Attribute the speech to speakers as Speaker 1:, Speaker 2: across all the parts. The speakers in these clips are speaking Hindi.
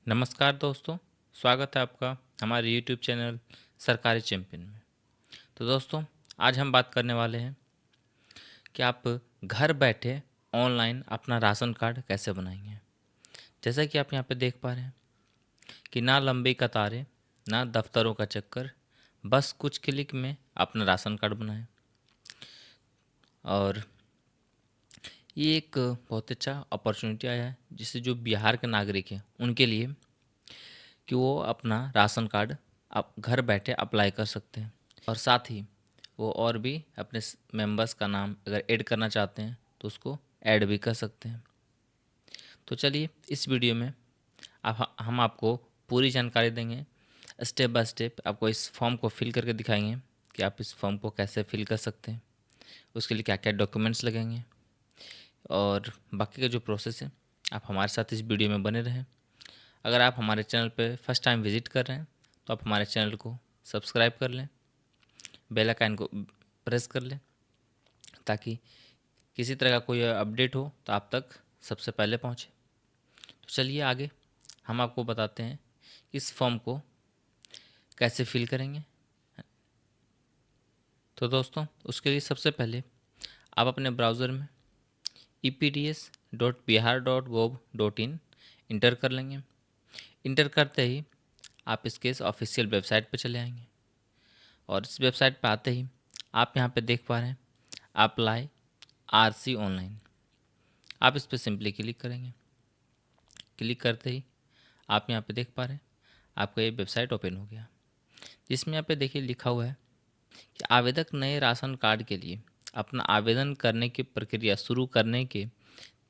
Speaker 1: नमस्कार दोस्तों, स्वागत है आपका हमारे यूट्यूब चैनल सरकारी चैंपियन में। तो दोस्तों, आज हम बात करने वाले हैं कि आप घर बैठे ऑनलाइन अपना राशन कार्ड कैसे बनाएंगे। जैसा कि आप यहाँ पे देख पा रहे हैं कि ना लंबी कतारें, ना दफ्तरों का चक्कर, बस कुछ क्लिक में अपना राशन कार्ड बनाएं। और ये एक बहुत अच्छा अपॉर्चुनिटी आया है जिससे जो बिहार के नागरिक हैं उनके लिए कि वो अपना राशन कार्ड आप घर बैठे अप्लाई कर सकते हैं। और साथ ही वो और भी अपने मेंबर्स का नाम अगर ऐड करना चाहते हैं तो उसको ऐड भी कर सकते हैं। तो चलिए इस वीडियो में हम आपको पूरी जानकारी देंगे। स्टेप बाय स्टेप आपको इस फॉर्म को फिल करके दिखाएंगे कि आप इस फॉर्म को कैसे फिल कर सकते हैं, उसके लिए क्या क्या डॉक्यूमेंट्स लगेंगे और बाकी का जो प्रोसेस है। आप हमारे साथ इस वीडियो में बने रहें। अगर आप हमारे चैनल पर फर्स्ट टाइम विजिट कर रहे हैं तो आप हमारे चैनल को सब्सक्राइब कर लें, बेल आइकन को प्रेस कर लें ताकि किसी तरह का कोई अपडेट हो तो आप तक सबसे पहले पहुँचे। तो चलिए आगे हम आपको बताते हैं कि इस फॉर्म को कैसे फिल करेंगे। तो दोस्तों, उसके लिए सबसे पहले आप अपने ब्राउज़र में eps.bihar.gov.in इंटर कर लेंगे। इंटर करते ही आप इसके इस ऑफिशियल वेबसाइट पर चले आएंगे और इस वेबसाइट पर आते ही आप यहाँ पे देख पा रहे हैं अप्लाई आरसी ऑनलाइन। आप इस पर सिंपली क्लिक करेंगे। क्लिक करते ही आप यहाँ पे देख पा रहे हैं आपका ये वेबसाइट ओपन हो गया, जिसमें यहाँ पे देखिए लिखा हुआ है कि आवेदक नए राशन कार्ड के लिए अपना आवेदन करने की प्रक्रिया शुरू करने के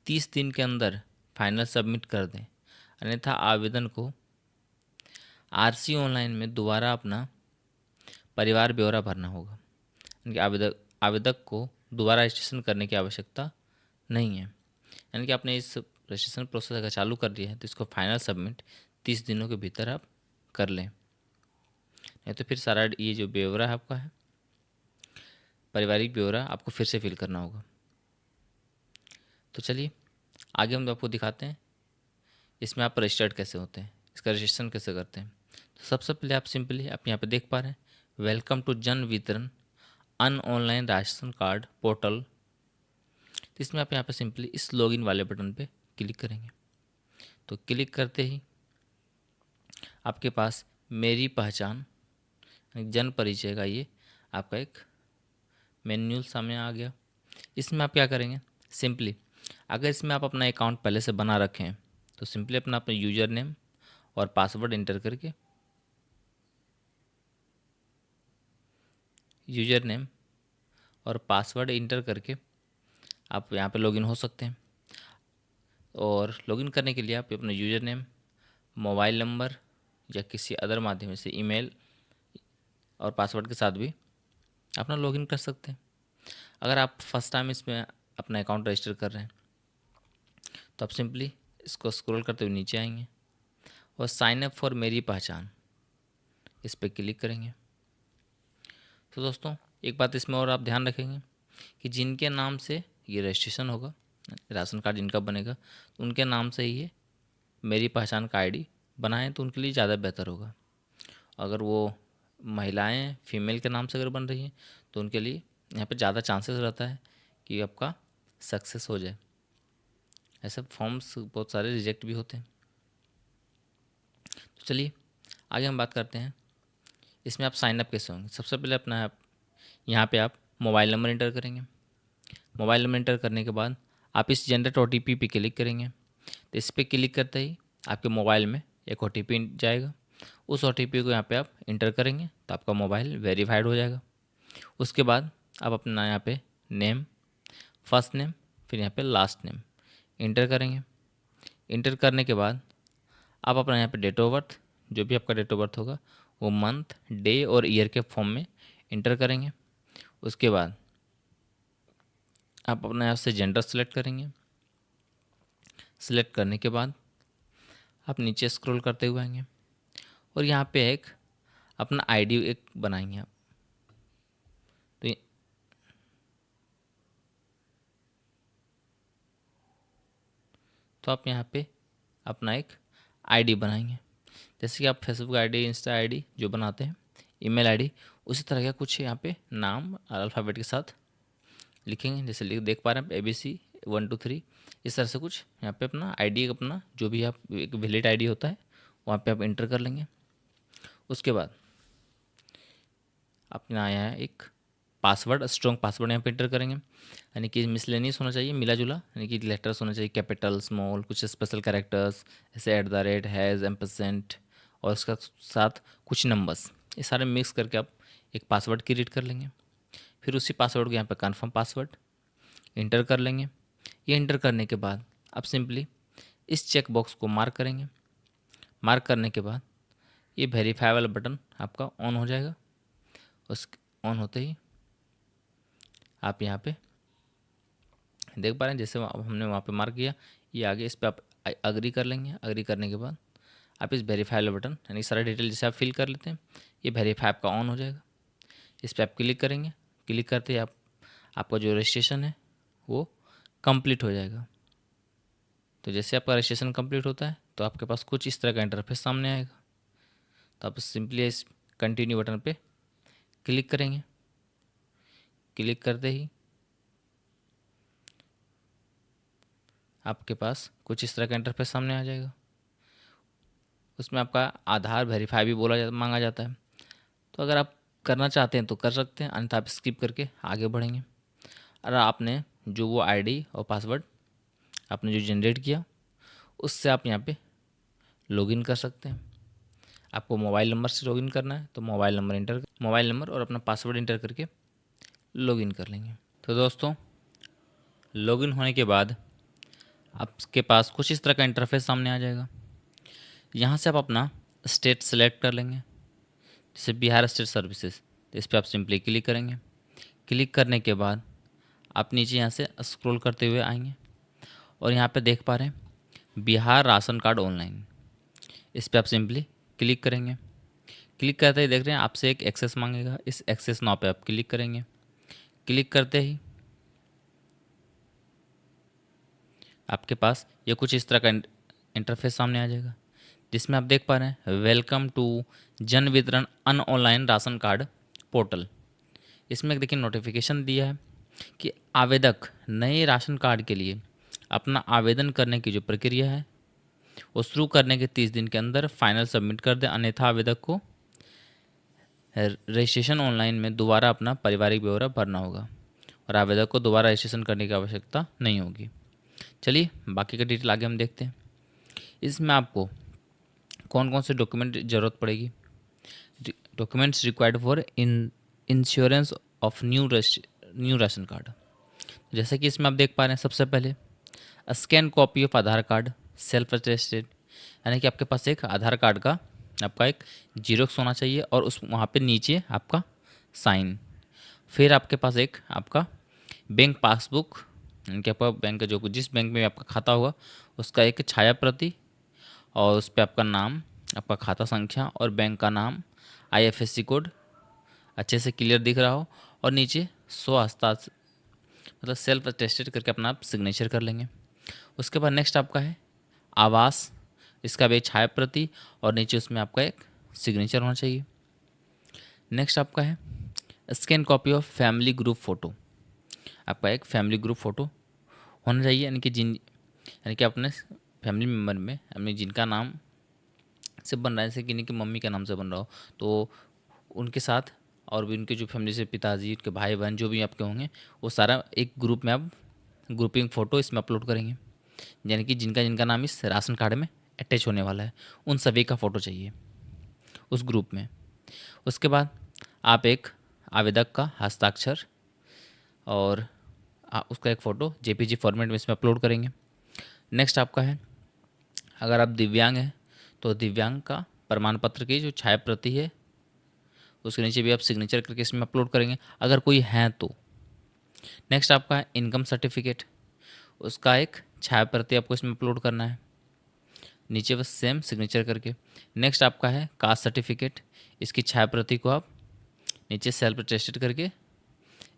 Speaker 1: 30 दिन के अंदर फाइनल सबमिट कर दें, अन्यथा आवेदन को आरसी ऑनलाइन में दोबारा अपना परिवार ब्यौरा भरना होगा। यानी कि आवेदक आवेदक को दोबारा रजिस्ट्रेशन करने की आवश्यकता नहीं है। यानी कि आपने इस रजिस्ट्रेशन प्रोसेस अगर चालू कर दिया है तो इसको फाइनल सबमिट 30 दिनों के भीतर आप कर लें, नहीं तो फिर सारा ये जो ब्यौरा है आपका है पारिवारिक ब्यौरा आपको फिर से फिल करना होगा। तो चलिए आगे हम आपको दिखाते हैं इसमें आप रजिस्टर्ड कैसे होते हैं, इसका रजिस्ट्रेशन कैसे करते हैं। तो सबसे पहले आप सिंपली आप यहाँ पे देख पा रहे हैं वेलकम टू जन वितरण अन ऑनलाइन राशन कार्ड पोर्टल। तो इसमें आप यहाँ पे सिंपली इस लॉगिन वाले बटन पे क्लिक करेंगे। तो क्लिक करते ही आपके पास मेरी पहचान जन परिचय का ये आपका एक मेन्यूल सामने आ गया। इसमें आप क्या करेंगे, सिंपली अगर इसमें आप अपना अकाउंट पहले से बना रखें हैं तो सिंपली अपना यूज़र नेम और पासवर्ड इंटर करके यूज़र नेम और पासवर्ड इंटर करके आप यहाँ पे लॉगिन हो सकते हैं। और लॉगिन करने के लिए आप अपना यूज़र नेम, मोबाइल नंबर या किसी अदर माध्यम से ईमेल और पासवर्ड के साथ भी अपना लॉगिन कर सकते हैं। अगर आप फर्स्ट टाइम इसमें अपना अकाउंट रजिस्टर कर रहे हैं तो आप सिंपली इसको स्क्रॉल करते हुए नीचे आएंगे और साइन अप फॉर मेरी पहचान इस पर क्लिक करेंगे। तो दोस्तों, एक बात इसमें और आप ध्यान रखेंगे कि जिनके नाम से ये रजिस्ट्रेशन होगा, राशन कार्ड जिनका बनेगा तो उनके नाम से ही ये मेरी पहचान का आईडी बनाएं तो उनके लिए ज़्यादा बेहतर होगा। अगर वो महिलाएं फीमेल के नाम से अगर बन रही हैं तो उनके लिए यहाँ पे ज़्यादा चांसेस रहता है कि आपका सक्सेस हो जाए। ऐसे फॉर्म्स बहुत सारे रिजेक्ट भी होते हैं। तो चलिए आगे हम बात करते हैं इसमें आप साइन अप कैसे होंगे। सबसे पहले अपना आप यहाँ पे आप मोबाइल नंबर इंटर करेंगे। मोबाइल नंबर इंटर करने के बाद आप इस जनरेट ओटीपी पे क्लिक करेंगे। तो इस पर क्लिक करते ही आपके मोबाइल में एक ओटीपी जाएगा। उस ओटीपी को यहाँ पे आप इंटर करेंगे तो आपका मोबाइल वेरीफाइड हो जाएगा। उसके बाद आप अपना यहाँ पे नेम, फर्स्ट नेम, फिर यहाँ पे लास्ट नेम इंटर करेंगे। इंटर करने के बाद आप अपना यहाँ पे डेट ऑफ बर्थ, जो भी आपका डेट ऑफ बर्थ होगा वो मंथ, डे और ईयर के फॉर्म में इंटर करेंगे। उसके बाद आप अपना यहाँ से जेंडर सेलेक्ट करेंगे। सेलेक्ट करने के बाद आप नीचे स्क्रॉल करते हुए आएंगे और यहाँ पे एक अपना आईडी एक बनाएंगे आप। तो तो आप यहाँ पे अपना एक आईडी बनाएंगे। जैसे कि आप फेसबुक आईडी, इंस्टा आईडी जो बनाते हैं, ईमेल आईडी, उसी तरह का कुछ यहाँ पे नाम अल्फ़ाबेट के साथ लिखेंगे। जैसे देख पा रहे हैं आप ABC 1 2 3, इस तरह से कुछ यहाँ पे अपना आईडी, अपना जो भी आप एक वैलिड आईडी होता है वहाँ पे आप इंटर कर लेंगे। उसके बाद अपना आया है एक पासवर्ड, स्ट्रॉन्ग पासवर्ड यहाँ पे इंटर करेंगे, यानी कि मिसलेनियस होना चाहिए, मिला जुला, यानी कि लेटर्स होना चाहिए, कैपिटल, स्मॉल, कुछ स्पेशल कैरेक्टर्स ऐसे @ हैज़, एम्परसेंट, और उसका साथ कुछ नंबर्स, ये सारे मिक्स करके आप एक पासवर्ड क्रिएट कर लेंगे। फिर उसी पासवर्ड को यहाँ पे कन्फर्म पासवर्ड इंटर कर लेंगे। ये इंटर करने के बाद आप सिंपली इस चेक बॉक्स को मार्क करेंगे। मार्क करने के बाद ये वेरीफाई वाला बटन आपका ऑन हो जाएगा। उस ऑन होते ही आप यहाँ पे देख पा रहे हैं, जैसे हमने वहाँ पे मार्क किया, ये आगे इस पर आप अग्री कर लेंगे। अग्री करने के बाद आप इस वेरीफाई वाला बटन, यानी सारा डिटेल जैसे आप फिल कर लेते हैं, ये वेरीफाई आपका ऑन हो जाएगा। इस पर आप क्लिक करेंगे। क्लिक करते ही आपका जो रजिस्ट्रेशन है वो कंप्लीट हो जाएगा। तो जैसे आपका रजिस्ट्रेशन कंप्लीट होता है तो आपके पास कुछ इस तरह का इंटरफेस सामने आएगा। तो आप सिंपली इस कंटिन्यू बटन पे क्लिक करेंगे। क्लिक करते ही आपके पास कुछ इस तरह का इंटरफेस सामने आ जाएगा। उसमें आपका आधार वेरीफाई भी मांगा जाता है। तो अगर आप करना चाहते हैं तो कर सकते हैं, अन्यथा आप स्किप करके आगे बढ़ेंगे। और आपने जो वो आईडी और पासवर्ड आपने जो जनरेट किया, उससे आप यहाँ पे लॉगिन कर सकते हैं। आपको मोबाइल नंबर से लॉगिन करना है तो मोबाइल नंबर और अपना पासवर्ड इंटर करके लॉगिन कर लेंगे। तो दोस्तों, लॉगिन होने के बाद आपके पास कुछ इस तरह का इंटरफेस सामने आ जाएगा। यहाँ से आप अपना स्टेट सेलेक्ट कर लेंगे, जैसे बिहार स्टेट सर्विसेज। तो इस पर आप सिंपली क्लिक करेंगे। क्लिक करने के बाद आप नीचे यहाँ से स्क्रॉल करते हुए आएंगे और यहाँ पे देख पा रहे हैं बिहार राशन कार्ड ऑनलाइन। इस पर आप सिंपली क्लिक करेंगे। क्लिक करते ही देख रहे हैं आपसे एक एक्सेस मांगेगा, इस एक्सेस नाउ पे आप क्लिक करेंगे। क्लिक करते ही आपके पास ये कुछ इस तरह का इंटरफेस सामने आ जाएगा, जिसमें आप देख पा रहे हैं वेलकम टू जन वितरण अन ऑनलाइन राशन कार्ड पोर्टल। इसमें देखिए नोटिफिकेशन दिया है कि आवेदक नए राशन कार्ड के लिए अपना आवेदन करने की जो प्रक्रिया है वो शुरू करने के 30 दिन के अंदर फाइनल सबमिट कर दें, अन्यथा आवेदक को रजिस्ट्रेशन ऑनलाइन में दोबारा अपना पारिवारिक ब्यौरा भरना होगा और आवेदक को दोबारा रजिस्ट्रेशन करने की आवश्यकता नहीं होगी। चलिए बाकी का डिटेल आगे हम देखते हैं। इसमें आपको कौन कौन से डॉक्यूमेंट ज़रूरत पड़ेगी। Documents required for insurance of new ration card. जैसे कि इसमें आप देख पा रहे हैं, सबसे पहले scan copy of Aadhaar card self attested, यानी कि आपके पास एक आधार कार्ड का आपका एक जीरोक्स होना चाहिए और उस वहाँ पे नीचे आपका साइन। फिर आपके पास एक आपका बैंक पासबुक, यानी कि आपका बैंक का जो जिस बैंक में आपका खाता होगा उसका एक छाया प्रति, और उस पर आपका नाम, आपका खाता संख्या और बैंक का नाम, IFSC कोड अच्छे से क्लियर दिख रहा हो, और नीचे 100 हस्ताक्षर मतलब सेल्फ अटेस्टेड करके अपना आप सिग्नेचर कर लेंगे। उसके बाद नेक्स्ट आपका है आवास, इसका भी एक छाया प्रति और नीचे उसमें आपका एक सिग्नेचर होना चाहिए। नेक्स्ट आपका है scan copy of family group photo, आपका एक फैमिली ग्रुप फ़ोटो होना चाहिए, यानी कि अपने फैमिली मेम्बर में अपने जिनका नाम से बन रहा है, जैसे कि मम्मी के नाम से बन रहा हो तो उनके साथ, और भी उनके जो फैमिली से पिताजी, उनके भाई बहन जो भी आपके होंगे वो सारा एक ग्रुप में आप ग्रुपिंग फ़ोटो इसमें अपलोड करेंगे, यानी कि जिनका जिनका नाम इस राशन कार्ड में अटैच होने वाला है उन सभी का फ़ोटो चाहिए उस ग्रुप में। उसके बाद आप एक आवेदक का हस्ताक्षर और उसका एक फ़ोटो JPG फॉर्मेट में इसमें अपलोड करेंगे। नेक्स्ट आपका है अगर आप दिव्यांग हैं तो दिव्यांग का प्रमाण पत्र की जो छाया प्रति है उसके नीचे भी आप सिग्नेचर करके इसमें अपलोड करेंगे अगर कोई है तो। नेक्स्ट आपका है इनकम सर्टिफिकेट, उसका एक छाया प्रति आपको इसमें अपलोड करना है, नीचे बस सेम सिग्नेचर करके। नेक्स्ट आपका है कास्ट सर्टिफिकेट, इसकी छाया प्रति को आप नीचे सेल्फ अटेस्टेड करके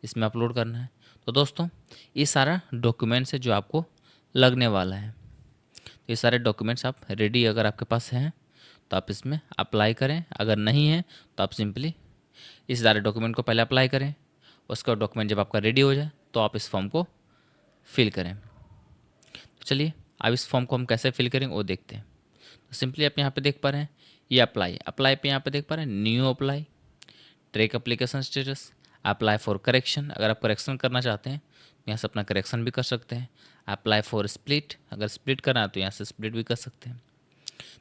Speaker 1: इसमें अपलोड करना है। तो दोस्तों ये सारा डॉक्यूमेंट्स है जो आपको लगने वाला है। ये सारे डॉक्यूमेंट्स आप रेडी अगर आपके पास हैं तो आप इसमें अप्लाई करें, अगर नहीं है तो आप सिंपली इस सारे डॉक्यूमेंट को पहले अप्लाई करें। उसका डॉक्यूमेंट जब आपका रेडी हो जाए तो आप इस फॉर्म को फिल करें। तो चलिए अब इस फॉर्म को हम कैसे फिल करेंगे वो देखते हैं। तो सिंपली आप यहाँ पे देख पा रहे हैं ये अप्लाई, अप्लाई पे यहाँ पे देख पा रहे हैं new apply, track application status, apply for correction, अगर आप करेक्शन करना चाहते हैं तो यहाँ से अपना करेक्शन भी कर सकते हैं। अप्लाई फॉर स्प्लिट, अगर स्प्लिट करना है तो यहाँ से स्प्लिट भी कर सकते हैं।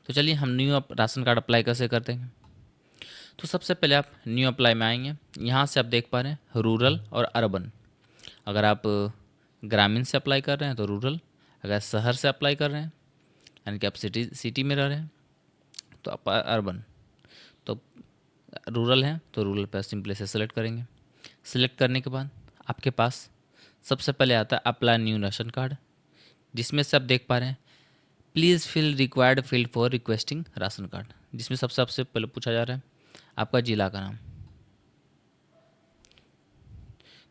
Speaker 1: तो चलिए हम न्यू राशन कार्ड अप्लाई कैसे करते हैं। तो सबसे पहले आप न्यू अप्लाई में आएंगे, यहाँ से आप देख पा रहे हैं रूरल और अर्बन। अगर आप ग्रामीण से अप्लाई कर रहे हैं तो रूरल, अगर शहर से अप्लाई कर रहे हैं यानी कि आप सिटी में रह रहे हैं तो आप अर्बन। तो रूरल है तो रूरल पर सिंपली से सेलेक्ट करेंगे। सेलेक्ट करने के बाद आपके पास सबसे पहले आता है अप्लाई न्यू राशन कार्ड, जिसमें से आप देख पा रहे हैं please fill required field for requesting ration card, जिसमें सबसे पहले पूछा जा रहा है आपका ज़िला का नाम।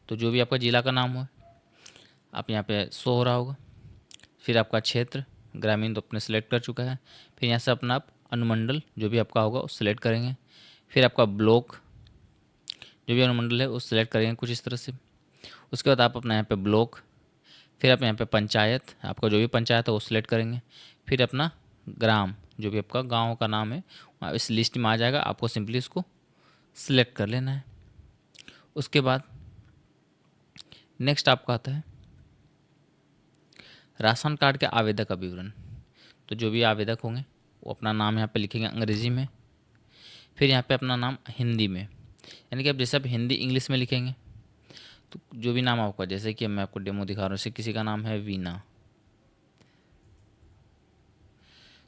Speaker 1: तो जो भी आपका ज़िला का नाम हो आप यहाँ पे शो हो रहा होगा। फिर आपका क्षेत्र, ग्रामीण तो अपने सेलेक्ट कर चुका है। फिर यहाँ से अपना आप अनुमंडल जो भी आपका होगा उस सेलेक्ट करेंगे। फिर आपका ब्लॉक जो भी अनुमंडल है उस सेलेक्ट करेंगे कुछ इस तरह से। उसके बाद आप अपना यहाँ पे ब्लॉक, फिर आप यहाँ पे पंचायत, आपका जो भी पंचायत है वो सिलेक्ट करेंगे। फिर अपना ग्राम जो भी आपका गांव का नाम है वहाँ इस लिस्ट में आ जाएगा, आपको सिंपली इसको सिलेक्ट कर लेना है। उसके बाद नेक्स्ट आपका आता है राशन कार्ड के आवेदक का विवरण। तो जो भी आवेदक होंगे वो अपना नाम यहाँ पे लिखेंगे अंग्रेजी में, फिर यहाँ पे अपना नाम हिंदी में, यानी कि आप जैसे आप हिंदी इंग्लिश में लिखेंगे तो जो भी नाम आपका, जैसे कि मैं आपको डेमो दिखा रहा हूँ, जैसे किसी का नाम है वीना,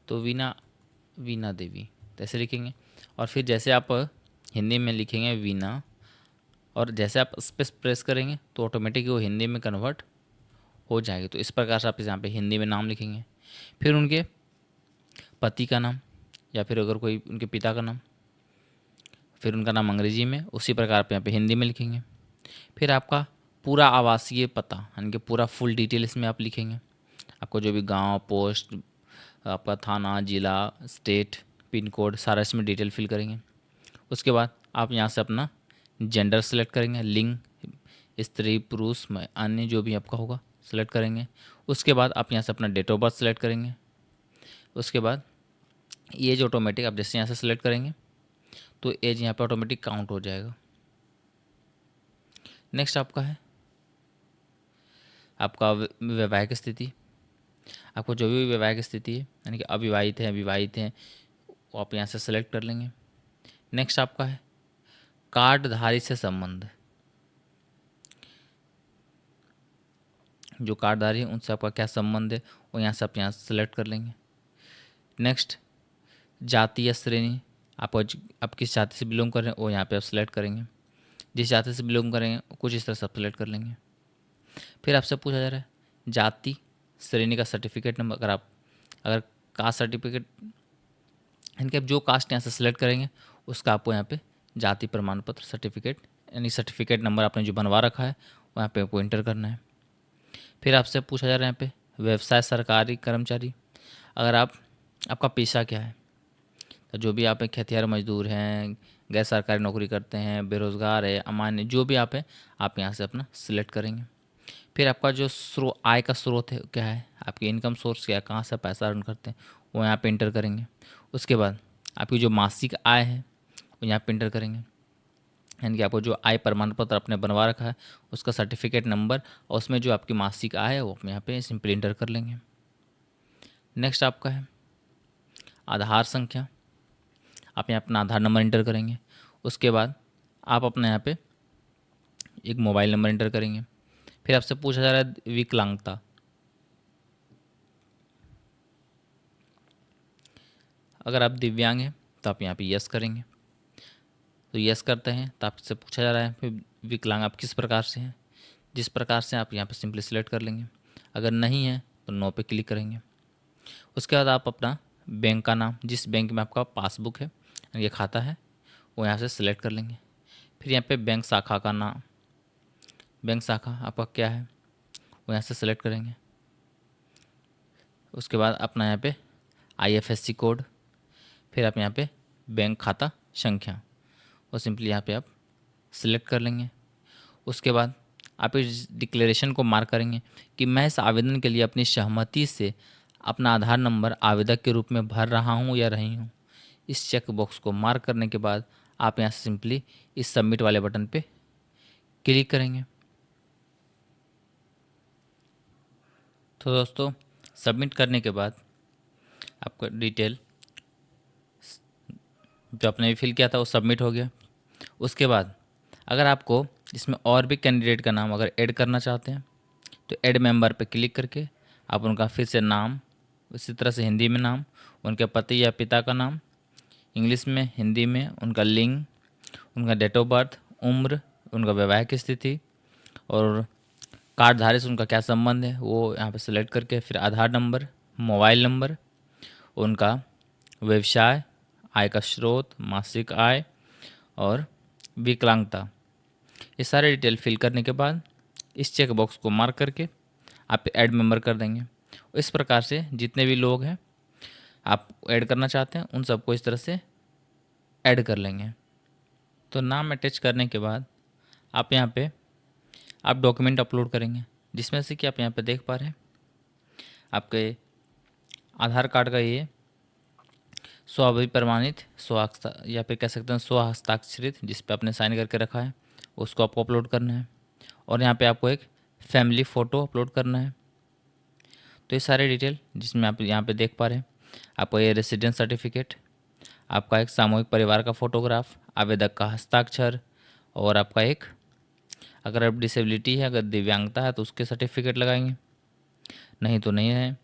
Speaker 1: तो वीना वीना देवी तो ऐसे लिखेंगे। और फिर जैसे आप हिंदी में लिखेंगे वीना, और जैसे आप स्पेस प्रेस करेंगे तो ऑटोमेटिक वो हिंदी में कन्वर्ट हो जाएगी। तो इस प्रकार से आप यहाँ पे हिंदी में नाम लिखेंगे। फिर उनके पति का नाम या फिर अगर कोई उनके पिता का नाम, फिर उनका नाम अंग्रेजी में, उसी प्रकार आप यहाँ पे हिंदी में लिखेंगे। फिर आपका पूरा आवासीय पता यानी कि पूरा फुल डिटेल इसमें आप लिखेंगे। आपको जो भी गांव, पोस्ट, आपका थाना, ज़िला, स्टेट, पिन कोड सारा इसमें डिटेल फिल करेंगे। उसके बाद आप यहाँ से अपना जेंडर सेलेक्ट करेंगे, लिंग, स्त्री, पुरुष, अन्य जो भी आपका होगा सेलेक्ट करेंगे। उसके बाद आप यहाँ से अपना डेट ऑफ बर्थ सेलेक्ट करेंगे। उसके बाद एज ऑटोमेटिक आप जैसे यहाँ से सेलेक्ट करेंगे तो एज यहाँ पे ऑटोमेटिक काउंट हो जाएगा। नेक्स्ट आपका है आपका वैवाहिक स्थिति। आपको जो भी वैवाहिक स्थिति है यानी कि अविवाहित हैं, विवाहित हैं, वो आप यहाँ से सेलेक्ट कर लेंगे। नेक्स्ट आपका है कार्डधारी से संबंध। जो कार्डधारी है उनसे आपका क्या संबंध है वो यहाँ से आप यहाँ सेलेक्ट कर लेंगे। नेक्स्ट जाति या श्रेणी, आप किस जाति से बिलोंग कर रहे हैं वो यहाँ पे आप सेलेक्ट करेंगे। जिस जाति से बिलोंग करेंगे कुछ इस तरह से आप सेलेक्ट कर लेंगे। फिर आपसे पूछा जा रहा है जाति श्रेणी का सर्टिफिकेट नंबर। अगर कास्ट सर्टिफिकेट यानी कि आप जो कास्ट यहाँ से सेलेक्ट करेंगे उसका आपको यहाँ पे जाति प्रमाण पत्र सर्टिफिकेट यानी सर्टिफिकेट नंबर आपने जो बनवा रखा है वहाँ पे आपको इंटर करना है। फिर आपसे पूछा जा रहा है यहाँ पे व्यवसाय सरकारी कर्मचारी। अगर आपका पेशा क्या है, तो जो भी आप खेतिहर मजदूर हैं, गैर सरकारी नौकरी करते हैं, बेरोज़गार है, अमान्य, जो भी आप हैं आप यहाँ से अपना सिलेक्ट करेंगे। फिर आपका जो आय का स्रोत है क्या है, आपकी इनकम सोर्स क्या है, कहाँ से पैसा अर्न करते हैं वो यहाँ पे इंटर करेंगे। उसके बाद आपकी जो मासिक आय है वो यहाँ पे इंटर करेंगे, यानी कि आपको जो आय प्रमाण पत्र आपने बनवा रखा है उसका सर्टिफिकेट नंबर और उसमें जो आपकी मासिक आय है वो आप यहाँ पे सिंपली इंटर कर लेंगे। नेक्स्ट आपका है आधार संख्या। आप यहाँ अपना आधार नंबर इंटर करेंगे। उसके बाद आप अपने यहाँ पे एक मोबाइल नंबर इंटर करेंगे। फिर आपसे पूछा जा रहा है विकलांगता। अगर आप दिव्यांग हैं तो आप यहाँ पे यस करेंगे। तो यस करते हैं तो आपसे पूछा जा रहा है फिर विकलांग आप किस प्रकार से हैं, जिस प्रकार से आप यहाँ पे सिंपली सिलेक्ट कर लेंगे। अगर नहीं है तो नो पे क्लिक करेंगे। उसके बाद आप अपना बैंक का नाम, जिस बैंक में आपका पासबुक है ये खाता है वो यहाँ से सिलेक्ट कर लेंगे। फिर यहाँ पे बैंक शाखा का नाम, बैंक शाखा आपका क्या है वो यहाँ से सिलेक्ट करेंगे। उसके बाद अपना यहाँ पे IFSC कोड, फिर आप यहाँ पे बैंक खाता संख्या, और सिंपली यहाँ पे आप सिलेक्ट कर लेंगे। उसके बाद आप इस डिक्लेरेशन को मार्क करेंगे कि मैं इस आवेदन के लिए अपनी सहमति से अपना आधार नंबर आवेदक के रूप में भर रहा हूँ या रही हूँ। इस चेक बॉक्स को मार्क करने के बाद आप यहाँ से सिंपली इस सबमिट वाले बटन पे क्लिक करेंगे। तो दोस्तों, सबमिट करने के बाद आपका डिटेल जो आपने भी फिल किया था वो सबमिट हो गया। उसके बाद अगर आपको इसमें और भी कैंडिडेट का नाम अगर ऐड करना चाहते हैं तो ऐड मेंबर पे क्लिक करके आप उनका फिर से नाम, इसी तरह से हिंदी में नाम, उनके पति या पिता का नाम, इंग्लिश में, हिंदी में, उनका लिंग, उनका डेट ऑफ बर्थ, उम्र, उनका वैवाहिक स्थिति और कार्डधारी से उनका क्या संबंध है वो यहाँ पे सेलेक्ट करके फिर आधार नंबर, मोबाइल नंबर, उनका व्यवसाय, आय का स्रोत, मासिक आय और विकलांगता, ये सारे डिटेल फिल करने के बाद इस चेक बॉक्स को मार्क करके आप ऐड मेंबर कर देंगे। इस प्रकार से जितने भी लोग हैं आप ऐड करना चाहते हैं उन सबको इस तरह से ऐड कर लेंगे। तो नाम अटैच करने के बाद आप यहाँ पे आप डॉक्यूमेंट अपलोड करेंगे, जिसमें से कि आप यहाँ पे देख पा रहे हैं आपके आधार कार्ड का ये स्वाभिप्रमाणित या फिर कह सकते हैं स्वहस्ताक्षरित, जिस पे आपने साइन करके रखा है उसको आपको अपलोड करना है, और यहाँ पे आपको एक फैमिली फ़ोटो अपलोड करना है। तो ये सारे डिटेल जिसमें आप यहाँ पे देख पा रहे हैं आपको ये रेसिडेंस सर्टिफिकेट, आपका एक सामूहिक परिवार का फोटोग्राफ, आवेदक का हस्ताक्षर, और आपका एक अगर आप डिसेबिलिटी है, अगर दिव्यांगता है तो उसके सर्टिफिकेट लगाएंगे, नहीं तो नहीं है।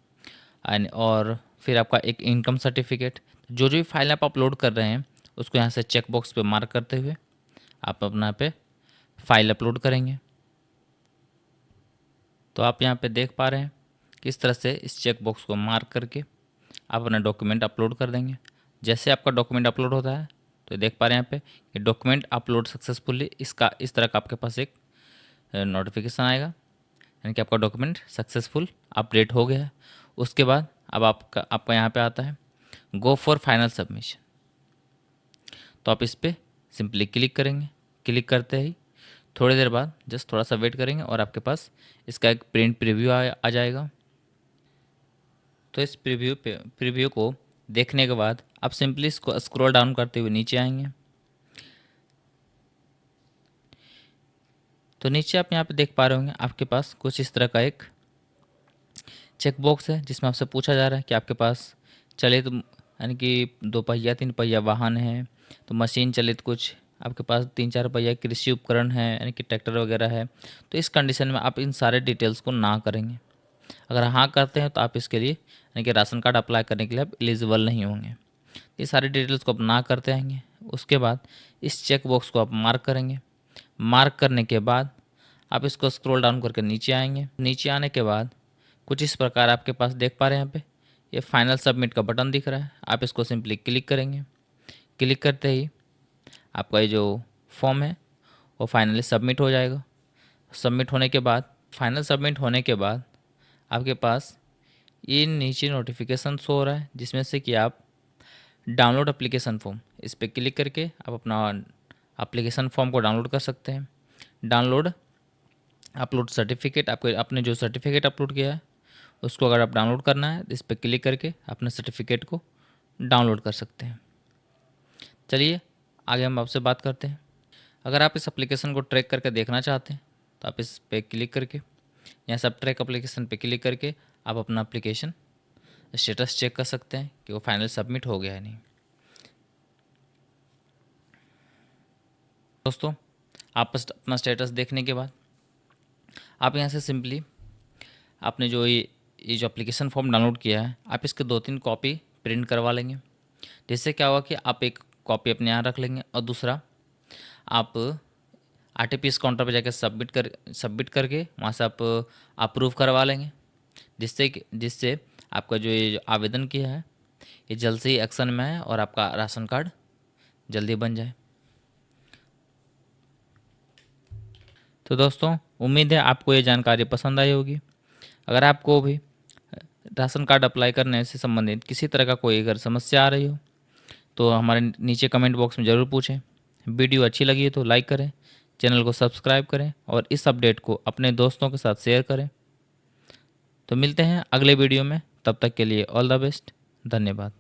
Speaker 1: और फिर आपका एक इनकम सर्टिफिकेट। जो जो भी फाइल आप अपलोड कर रहे हैं उसको यहाँ से चेक बॉक्स पे मार्क करते हुए आप अपना पे फाइल अपलोड करेंगे। तो आप यहाँ पे देख पा रहे हैं किस तरह से इस चेक बॉक्स को मार्क करके आप अपना डॉक्यूमेंट अपलोड कर देंगे। जैसे आपका डॉक्यूमेंट अपलोड होता है तो देख पा रहे हैं यहाँ पे कि डॉक्यूमेंट अपलोड सक्सेसफुली, इसका इस तरह का आपके पास एक नोटिफिकेशन आएगा, यानी कि आपका डॉक्यूमेंट सक्सेसफुल अपडेट हो गया है। उसके बाद अब आपका यहाँ पे आता है गो फॉर फाइनल सबमिशन। तो आप इस पर सिंपली क्लिक करेंगे। क्लिक करते ही थोड़ी देर बाद जस्ट थोड़ा सा वेट करेंगे और आपके पास इसका एक प्रिंट प्रीव्यू आ जाएगा। तो इस प्रीव्यू को देखने के बाद आप सिंपली इसको स्क्रॉल डाउन करते हुए नीचे आएंगे। तो नीचे आप यहाँ पे देख पा रहे होंगे आपके पास कुछ इस तरह का एक चेक बॉक्स है, जिसमें आपसे पूछा जा रहा है कि आपके पास चलित यानी कि 2 पहिया 3 पहिया वाहन है, तो मशीन चलित कुछ आपके पास 3-4 पहिया कृषि उपकरण है यानी कि ट्रैक्टर वगैरह है। तो इस कंडीशन में आप इन सारे डिटेल्स को ना करेंगे। अगर हाँ करते हैं तो आप इसके लिए यानी कि राशन कार्ड अप्लाई करने के लिए आप एलिजिबल नहीं होंगे। ये सारे डिटेल्स को आप ना करते आएंगे। उसके बाद इस चेक बॉक्स को आप मार्क करेंगे। मार्क करने के बाद आप इसको स्क्रॉल डाउन करके नीचे आएंगे। नीचे आने के बाद कुछ इस प्रकार आपके पास देख पा रहे हैं यहाँ पे ये फाइनल सबमिट का बटन दिख रहा है। आप इसको सिंपली क्लिक करेंगे। क्लिक करते ही आपका ये जो फॉर्म है वो फाइनली सबमिट हो जाएगा। सबमिट होने के बाद फाइनल सबमिट होने के बाद आपके पास ये नीचे नोटिफिकेशन शो हो रहा है, जिसमें से कि आप डाउनलोड एप्लीकेशन फॉर्म, इस पर क्लिक करके आप अपना एप्लीकेशन फॉर्म को डाउनलोड कर सकते हैं। डाउनलोड अपलोड सर्टिफिकेट, आपने जो सर्टिफिकेट अपलोड किया है उसको अगर आप डाउनलोड करना है इस पर क्लिक करके अपने सर्टिफिकेट को डाउनलोड कर सकते हैं। चलिए आगे हम आपसे बात करते हैं। अगर आप इस एप्लीकेशन को ट्रैक करके देखना चाहते हैं तो आप इस पर क्लिक करके यहाँ सब ट्रैक एप्लीकेशन पे क्लिक करके आप अपना एप्लीकेशन स्टेटस चेक कर सकते हैं कि वो फाइनल सबमिट हो गया है नहीं। दोस्तों, आप अपना स्टेटस देखने के बाद आप यहाँ से सिंपली आपने जो ये जो एप्लीकेशन फॉर्म डाउनलोड किया है आप इसके 2-3 कॉपी प्रिंट करवा लेंगे। जिससे क्या होगा कि आप एक कॉपी अपने यहाँ रख लेंगे और दूसरा आप RTPS काउंटर पर जाकर सबमिट करके वहाँ से आप अप्रूव करवा लेंगे, जिससे आपका जो ये आवेदन किया है ये जल्द से ही एक्शन में है और आपका राशन कार्ड जल्दी बन जाए। तो दोस्तों, उम्मीद है आपको ये जानकारी पसंद आई होगी। अगर आपको भी राशन कार्ड अप्लाई करने से संबंधित किसी तरह का कोई अगर समस्या आ रही हो तो हमारे नीचे कमेंट बॉक्स में ज़रूर पूछें। वीडियो अच्छी लगी है तो लाइक करें, चैनल को सब्सक्राइब करें और इस अपडेट को अपने दोस्तों के साथ शेयर करें। तो मिलते हैं अगले वीडियो में, तब तक के लिए ऑल द बेस्ट, धन्यवाद।